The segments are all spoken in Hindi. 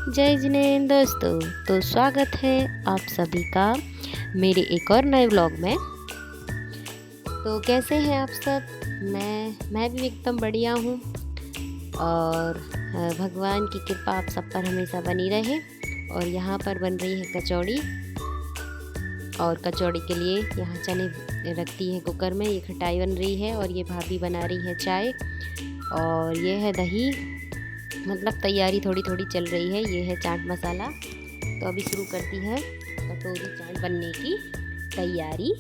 जय जिनेंद्र दोस्तों। तो स्वागत है आप सभी का मेरे एक और नए व्लॉग में। तो कैसे हैं आप सब? मैं भी एकदम बढ़िया हूँ और भगवान की कृपा आप सब पर हमेशा बनी रहे। और यहाँ पर बन रही है कचौड़ी, और कचौड़ी के लिए यहाँ चने रखती है कुकर में। ये खटाई बन रही है और ये भाभी बना रही है चाय, और ये है दही। मतलब तैयारी थोड़ी थोड़ी चल रही है। ये है चाट मसाला। तो अभी शुरू करती है कटोरी चाट बनने की तैयारी।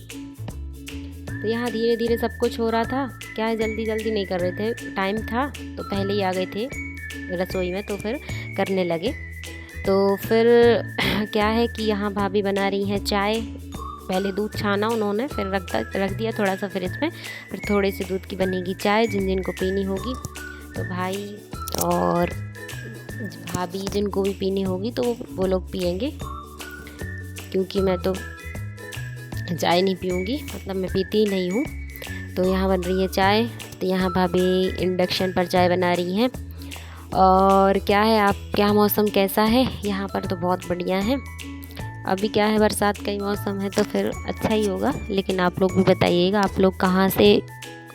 तो यहाँ धीरे धीरे सब कुछ हो रहा था। क्या है, जल्दी जल्दी नहीं कर रहे थे, टाइम था तो पहले ही आ गए थे रसोई में, तो फिर करने लगे। तो फिर क्या है कि यहाँ भाभी बना रही हैं चाय। पहले दूध छाना उन्होंने, फिर रख दिया थोड़ा सा फ्रिज में। फिर थोड़े से दूध की बनेगी चाय जिन जिनको पीनी होगी। तो भाई और भाभी जिनको भी पीनी होगी तो वो लोग पियेंगे, क्योंकि मैं तो चाय नहीं पीऊँगी, मतलब मैं पीती ही नहीं हूँ। तो यहाँ बन रही है चाय। तो यहाँ भाभी इंडक्शन पर चाय बना रही हैं। और क्या है, आप क्या मौसम कैसा है? यहाँ पर तो बहुत बढ़िया है। अभी क्या है, बरसात का ही मौसम है तो फिर अच्छा ही होगा। लेकिन आप लोग भी बताइएगा आप लोग कहाँ से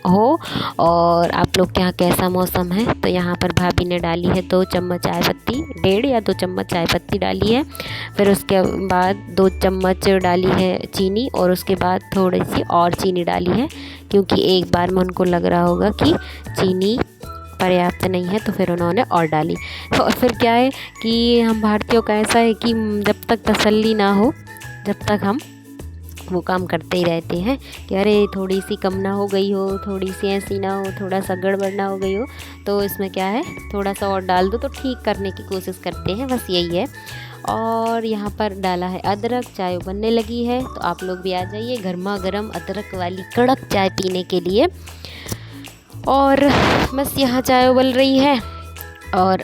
हो और आप लोग के यहाँ कैसा मौसम है। तो यहाँ पर भाभी ने डाली है 2 चम्मच चाय पत्ती, 1.5 या 2 चम्मच चाय पत्ती डाली है। फिर उसके बाद 2 चम्मच डाली है चीनी, और उसके बाद थोड़ी सी और चीनी डाली है, क्योंकि एक बार में उनको लग रहा होगा कि चीनी पर्याप्त नहीं है, तो फिर उन्होंने और डाली। और फिर क्या है कि हम भारतीयों का ऐसा है कि जब तक तसल्ली ना हो जब तक हम वो काम करते ही रहते हैं कि अरे थोड़ी सी कम ना हो गई हो, थोड़ी सी ऐसी ना हो, थोड़ा सा गड़बड़ ना हो गई हो, तो इसमें क्या है थोड़ा सा और डाल दो, तो ठीक करने की कोशिश करते हैं, बस यही है। और यहाँ पर डाला है अदरक। चाय बनने लगी है, तो आप लोग भी आ जाइए गर्मा गर्म अदरक वाली कड़क चाय पीने के लिए। और बस यहाँ चाय उबल रही है, और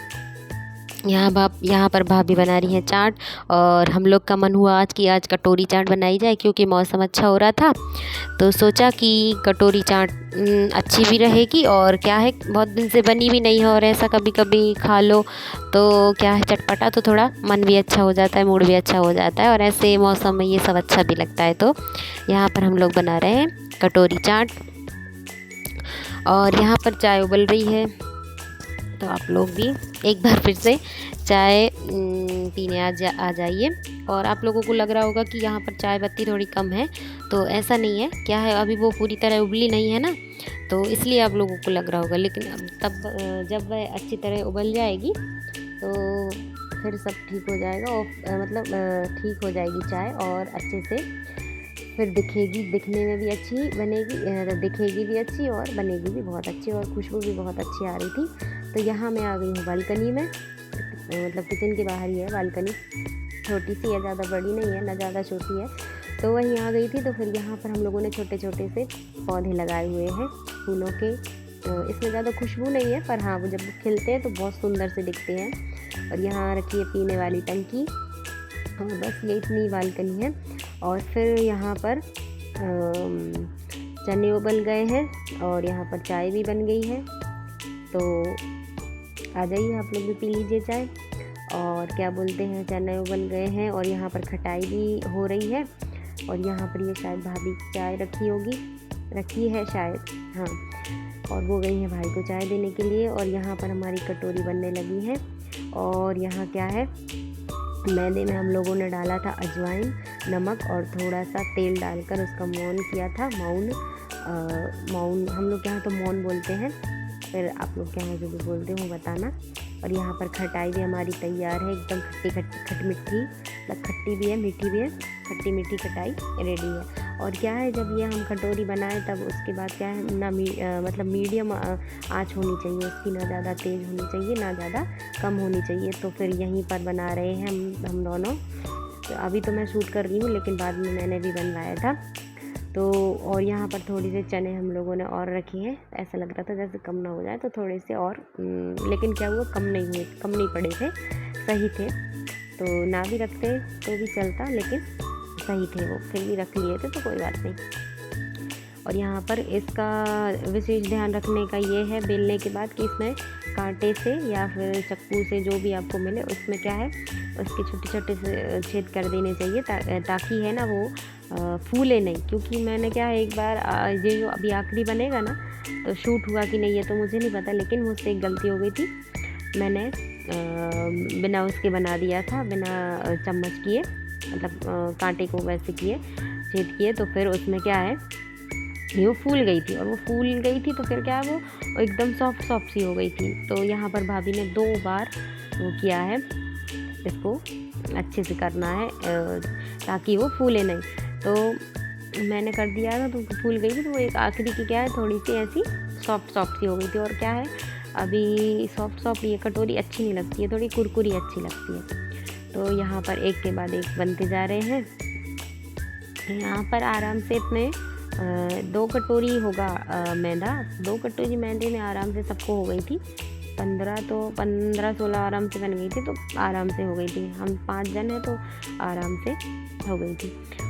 यहाँ पर भाभी बना रही हैं चाट। और हम लोग का मन हुआ आज कि आज कटोरी चाट बनाई जाए, क्योंकि मौसम अच्छा हो रहा था। तो सोचा कि कटोरी चाट अच्छी भी रहेगी, और क्या है बहुत दिन से बनी भी नहीं है, और ऐसा कभी कभी खा लो तो क्या है चटपटा, तो थोड़ा मन भी अच्छा हो जाता है, मूड भी अच्छा हो जाता है, और ऐसे मौसम में ये सब अच्छा भी लगता है। तो यहाँ पर हम लोग बना रहे हैं कटोरी चाट, और यहाँ पर चाय उबल रही है। तो आप लोग भी एक बार फिर से चाय पीने आ जाइए। और आप लोगों को लग रहा होगा कि यहाँ पर चाय पत्ती थोड़ी कम है, तो ऐसा नहीं है। क्या है, अभी वो पूरी तरह उबली नहीं है ना, तो इसलिए आप लोगों को लग रहा होगा। लेकिन तब जब वह अच्छी तरह उबल जाएगी तो फिर सब ठीक हो जाएगा, और मतलब ठीक हो जाएगी चाय, और अच्छे से फिर दिखेगी, दिखने में भी अच्छी बनेगी, दिखेगी भी अच्छी और बनेगी भी बहुत अच्छी, और खुशबू भी बहुत अच्छी आ रही थी। तो यहाँ मैं आ गई हूँ बालकनी में, मतलब किचन के बाहर ही है बालकनी। छोटी सी है, ज़्यादा बड़ी नहीं है ना ज़्यादा छोटी है। तो वहीं आ गई थी। तो फिर यहाँ पर हम लोगों ने छोटे छोटे से पौधे लगाए हुए हैं फूलों के। इसमें ज़्यादा खुशबू नहीं है, पर हाँ वो जब खिलते हैं तो बहुत सुंदर से दिखते हैं। और यहाँ रखी है पीने वाली टंकी। हाँ बस ये इतनी बालकनी है। और फिर यहाँ पर चने उबल गए हैं, और यहाँ पर चाय भी बन गई है। तो आ जाइए आप लोग भी पी लीजिए चाय। और क्या बोलते हैं, चने उबल गए हैं, और यहाँ पर खटाई भी हो रही है। और यहाँ पर ये शायद भाभी चाय रखी है शायद, हाँ। और वो गई है भाई को चाय देने के लिए। और यहाँ पर हमारी कटोरी बनने लगी है। और यहाँ क्या है, मैदे में हम लोगों ने डाला था अजवाइन, नमक और थोड़ा सा तेल डालकर उसका मौन किया था। मौन हम लोग यहाँ तो मौन बोलते हैं, फिर आप लोग क्या है जो भी बोलते हो बताना। और यहाँ पर खटाई भी हमारी तैयार है, एकदम खट्टी मीठी, मतलब खट्टी भी है मीठी भी है, खट्टी मीठी खटाई रेडी है। और क्या है, जब ये हम कटोरी बनाए तब उसके बाद क्या है ना, मतलब मीडियम आँच होनी चाहिए उसकी, ना ज़्यादा तेज़ होनी चाहिए ना ज़्यादा कम होनी चाहिए। तो फिर यहीं पर बना रहे हैं हम दोनों। तो अभी तो मैं शूट कर रही हूँ, लेकिन बाद में मैंने भी बनवाया था। तो और यहाँ पर थोड़ी से चने हम लोगों ने और रखे हैं। ऐसा लग रहा था जैसे कम ना हो जाए, तो थोड़े से और, लेकिन क्या हुआ, कम नहीं पड़े थे, सही थे। तो ना भी रखते तो भी चलता, लेकिन सही थे वो, फिर भी रख लिए थे तो कोई बात नहीं। और यहाँ पर इसका विशेष ध्यान रखने का ये है बेलने के बाद कि इसमें कांटे से या फिर चाकू से, जो भी आपको मिले उसमें क्या है उसके छोटे छोटे से छेद कर देने चाहिए, ताकि है ना वो फूले नहीं। क्योंकि मैंने क्या है एक बार ये जो अभी आखिरी बनेगा ना, तो शूट हुआ कि नहीं ये तो मुझे नहीं पता, लेकिन मुझसे एक गलती हो गई थी। मैंने बिना उसके बना दिया था, बिना चम्मच किए, मतलब कांटे को वैसे किए, छेद किए, तो फिर उसमें क्या है वो फूल गई थी। और वो फूल गई थी तो फिर क्या है वो एकदम सॉफ्ट सॉफ्ट सी हो गई थी। तो यहाँ पर भाभी ने 2 बार वो किया है, इसको अच्छे से करना है ताकि वो फूले नहीं। तो मैंने कर दिया था तो फूल गई थी। तो वो एक आखिरी की क्या है थोड़ी सी ऐसी सॉफ्ट सॉफ्ट सी हो गई थी। और क्या है अभी सॉफ्ट सॉफ्ट ये कटोरी अच्छी नहीं लगती है, थोड़ी कुरकुरी अच्छी लगती है। तो यहाँ पर एक के बाद एक बनते जा रहे हैं। यहाँ पर आराम से इतने 2 कटोरी होगा मैदा, 2 कटोरी मैदे में आराम से सबको हो गई थी। 15-16 आराम से बन गई थी, तो आराम से हो गई थी। हम 5 जन हैं तो आराम से हो गई थी।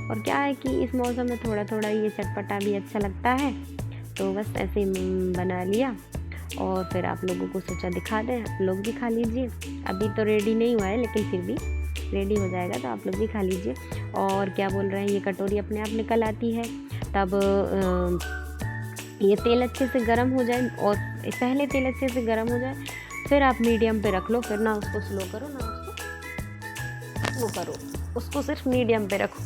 और क्या है कि इस मौसम में थोड़ा थोड़ा ये चटपटा भी अच्छा लगता है, तो बस ऐसे बना लिया। और फिर आप लोगों को सोचा दिखा दें, आप लोग भी खा लीजिए। अभी तो रेडी नहीं हुआ है, लेकिन फिर भी रेडी हो जाएगा तो आप लोग भी खा लीजिए। और क्या बोल रहे हैं, ये कटोरी अपने आप निकल आती है। तब ये तेल अच्छे से गर्म हो जाए, और पहले तेल अच्छे से गर्म हो जाए, फिर आप मीडियम पे रख लो। फिर ना उसको स्लो करो ना उसको स्लो करो, उसको सिर्फ मीडियम पे रखो,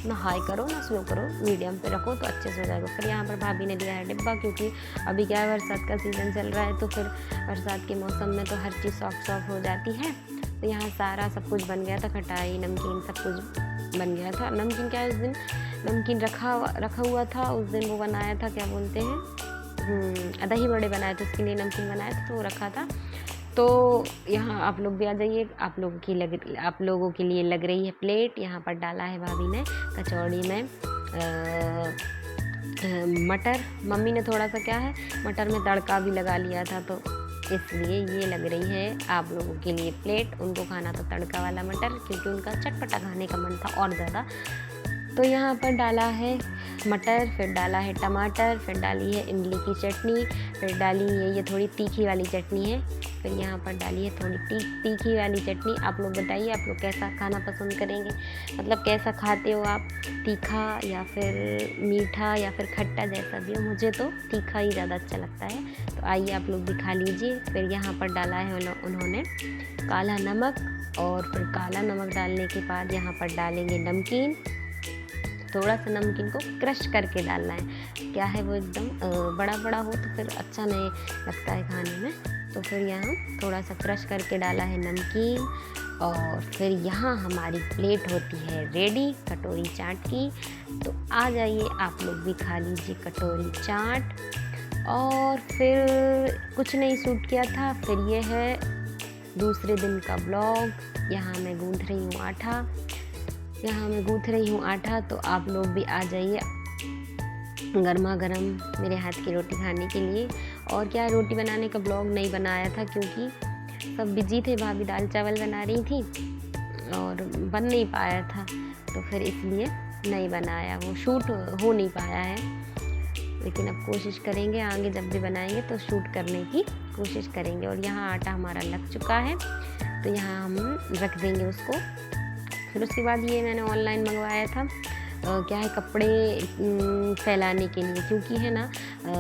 ना हाई करो ना स्लो करो, मीडियम पे रखो तो अच्छे से हो जाएगा। फिर यहाँ पर भाभी ने दिया है डिब्बा, क्योंकि अभी क्या है बरसात का सीज़न चल रहा है, तो फिर बरसात के मौसम में तो हर चीज़ सॉफ्ट सॉफ्ट हो जाती है। तो यहाँ सारा सब कुछ बन गया था, खटाई नमकीन सब कुछ बन गया था। नमकीन क्या है, उस दिन नमकीन रखा हुआ था, उस दिन वो बनाया था, क्या बोलते हैं दही बड़े बनाए थे, उसके लिए नमकीन बनाया था, तो वो रखा था। तो यहाँ आप लोग भी आ जाइए, आप लोगों के लिए लग रही है प्लेट। यहाँ पर डाला है भाभी ने कचौड़ी में मटर। मम्मी ने थोड़ा सा क्या है मटर में तड़का भी लगा लिया था, तो इसलिए ये लग रही है आप लोगों के लिए प्लेट। उनको खाना था तड़का वाला मटर, क्योंकि उनका चटपटा खाने का मन था और ज़्यादा। तो यहाँ पर डाला है मटर, फिर डाला है टमाटर, फिर डाली है इमली की चटनी, फिर डाली है ये थोड़ी तीखी वाली चटनी है, फिर यहाँ पर डाली है थोड़ी तीखी वाली चटनी। आप लोग बताइए आप लोग कैसा खाना पसंद करेंगे, मतलब कैसा खाते हो आप, तीखा या फिर मीठा या फिर खट्टा, जैसा भी हो। मुझे तो तीखा ही ज़्यादा अच्छा लगता है, तो आइए आप लोग भी खा लीजिए। फिर यहाँ पर डाला है उन्होंने काला नमक, और फिर काला नमक डालने के बाद यहाँ पर डालेंगे नमकीन। थोड़ा सा नमकीन को क्रश करके डालना है, क्या है वो एकदम बड़ा बड़ा हो तो फिर अच्छा नहीं लगता है खाने में। तो फिर यहाँ थोड़ा सा क्रश करके डाला है नमकीन, और फिर यहाँ हमारी प्लेट होती है रेडी कटोरी चाट की। तो आ जाइए आप लोग भी खा लीजिए कटोरी चाट। और फिर कुछ नहीं शूट किया था। फिर ये है दूसरे दिन का ब्लॉग। यहाँ मैं गूँथ रही हूँ आटा, तो आप लोग भी आ जाइए गर्मा गर्म मेरे हाथ की रोटी खाने के लिए। और क्या रोटी बनाने का ब्लॉग नहीं बनाया था, क्योंकि सब बिजी थे, भाभी दाल चावल बना रही थी और बन नहीं पाया था, तो फिर इसलिए नहीं बनाया, वो शूट हो नहीं पाया है। लेकिन अब कोशिश करेंगे आगे जब भी बनाएंगे तो शूट करने की कोशिश करेंगे। और यहाँ आटा हमारा लग चुका है, तो यहाँ हम रख देंगे उसको। फिर उसके बाद ये मैंने ऑनलाइन मंगवाया था क्या है कपड़े फैलाने के लिए, क्योंकि है ना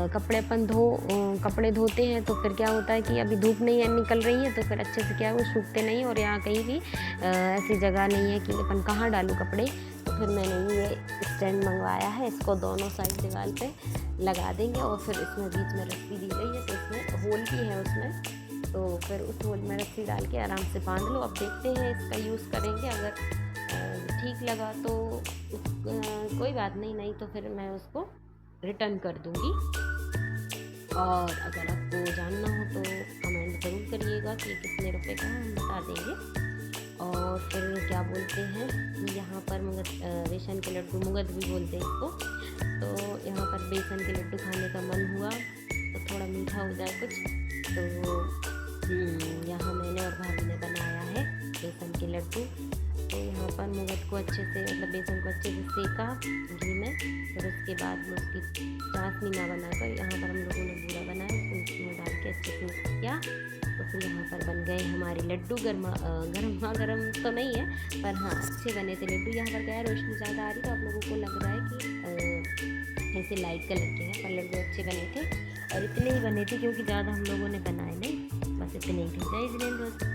कपड़े धोते हैं तो फिर क्या होता है कि अभी धूप नहीं निकल रही है, तो फिर अच्छे से क्या वो सूखते नहीं, और यहाँ कहीं भी ऐसी जगह नहीं है कि अपन कहाँ डालूँ कपड़े। तो फिर मैंने ये स्टैंड मंगवाया है, इसको दोनों साइड दीवार पे लगा देंगे, और फिर इसमें बीच में रस्सी दी गई है, तो इसमें होल भी है उसमें, तो फिर उस होल में रस्सी डाल के आराम से बांध लो। अब देखते हैं इसका यूज़ करेंगे, अगर ठीक लगा तो कोई बात नहीं तो फिर मैं उसको रिटर्न कर दूँगी। और अगर आपको जानना हो तो कमेंट ज़रूर करिएगा कि कितने रुपए का है, हम बता देंगे। और फिर क्या बोलते हैं कि यहाँ पर बेसन के लड्डू मुगद भी बोलते हैं इसको, तो यहाँ पर बेसन के लड्डू खाने का मन हुआ तो थोड़ा मीठा हो जाए कुछ, तो यहाँ मैंने और भाभी ने बनाया है बेसन के लड्डू। तो यहाँ पर मुगट को अच्छे से मतलब बेसन को अच्छे से सेका घी में, फिर उसके बाद में उसकी चाशनी ना बनाकर यहाँ पर हम लोगों ने बूरा बनाया, उसमें डाल के अच्छे से मिक्स किया। तो फिर यहाँ पर बन गए हमारे लड्डू। गर्मा गर्म तो नहीं है पर हाँ अच्छे बने थे लड्डू। यहाँ पर क्या है रोशनी ज़्यादा आ रही तो आप लोगों को लग रहा है कि ऐसे लाइट कलर के हैं, पर लड्डू अच्छे बने थे और इतने ही बने थे क्योंकि ज़्यादा हम लोगों ने बनाए नहीं, बस इतने ही थे। जय जिनेंद्र दोस्तों।